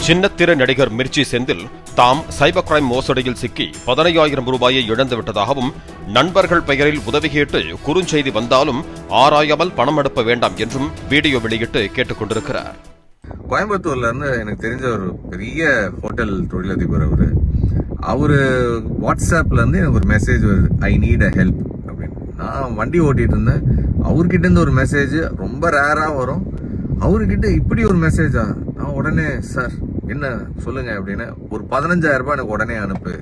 சின்னத்திர நடிகர் மிர்ச்சி செந்தில் தாம் cyber crime மோசடியில் சிக்கி 15,000 ரூபாயை இழந்துவிட்டதாகவும் நண்பர்கள் பெயரில் உதவி கேட்டு குறுஞ்செய்தி வந்தாலும் ஆராயாமல் பணம் அனுப்ப வேண்டாம் என்றும் வீடியோ வெளியிட்டு கேட்டுக் கொண்டிருக்கிறார். கோயம்புத்தூர்ல இருந்து எனக்கு தெரிஞ்ச ஒரு பெரிய ஹோட்டல் தொழிலதிபர் அவரு வாட்ஸ்அப்ல இருந்து எனக்கு ஒரு மெசேஜ் வருது, ஐ நீட் அ ஹெல்ப் அப்படின்னு. நான் வண்டி ஓட்டிட்டு இருந்தேன். அவர்கிட்ட இருந்து ஒரு மெசேஜ் ரொம்ப ரேரா வரும். அவர்கிட்ட இப்படி ஒரு மெசேஜா? நான் உடனே சார் என்ன சொல்லுங்க அப்படின்னு, ஒரு 15,000 ரூபாய் எனக்கு உடனே அனுப்பு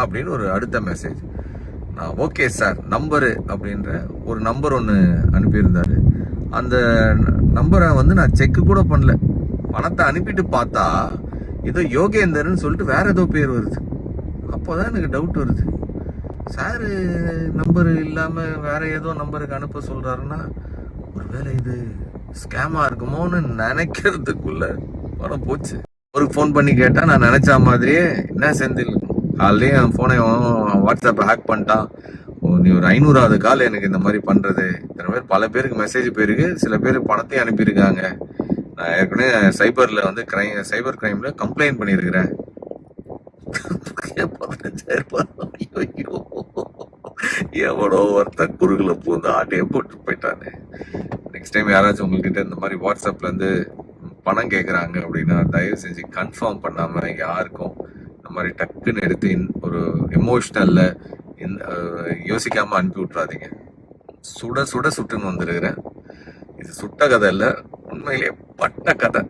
அப்படின்னு ஒரு அடுத்த மெசேஜ். நான் ஓகே சார் நம்பரு அப்படின்ற ஒரு நம்பர் ஒன்று அனுப்பியிருந்தாரு. அந்த நம்பரை நான் செக் கூட பண்ணல. பணத்தை அனுப்பிட்டு பார்த்தா ஏதோ யோகேந்தர்னு சொல்லிட்டு வேற ஏதோ பேர் வருது. அப்போதான் எனக்கு டவுட் வருது, சார் நம்பர் இல்லாம வேற ஏதோ நம்பருக்கு அனுப்ப சொல்றாருன்னா ஒருவேளை இது ஸ்கேமா இருக்குமோன்னு நினைக்கிறதுக்குள்ள பணம் போச்சு. ஒரு ஃபோன் பண்ணி கேட்டா நான் நினைச்ச மாதிரியே, என்ன செந்தில் காலையிலே என் போனை வாட்ஸ்அப்பை ஹேக் பண்ணிட்டான், நீ ஒரு 500வது கால் எனக்கு இந்த மாதிரி பண்றது. இத்தனை பேர் பல பேருக்கு மெசேஜ் போயிருக்கு, சில பேர் பணத்தையும் அனுப்பியிருக்காங்க. நான் ஏற்கனவே சைபர் கிரைம்ல கம்ப்ளைண்ட் பண்ணியிருக்கிறேன். 15,000 ரூபாய் எவனோ ஒருத்தன் குறுகுல பூந்து ஆட்டையை போட்டு போயிட்டானே. நெக்ஸ்ட் டைம் யாராச்சும் உங்ககிட்ட இந்த மாதிரி வாட்ஸ்அப்ல இருந்து பணம் கேட்குறாங்க அப்படின்னா தயவு செஞ்சு கன்ஃபார்ம் பண்ணாம யாருக்கும் இந்த மாதிரி டக்குன்னு எடுத்து ஒரு எமோஷனல்ல யோசிக்காம அனுப்பி விட்றாதீங்க. சுட சுட சுட்டுன்னு வந்துருக்கிறேன். இது சுட்ட கதை இல்லை, உண்மையிலேயே பட்ட கதை.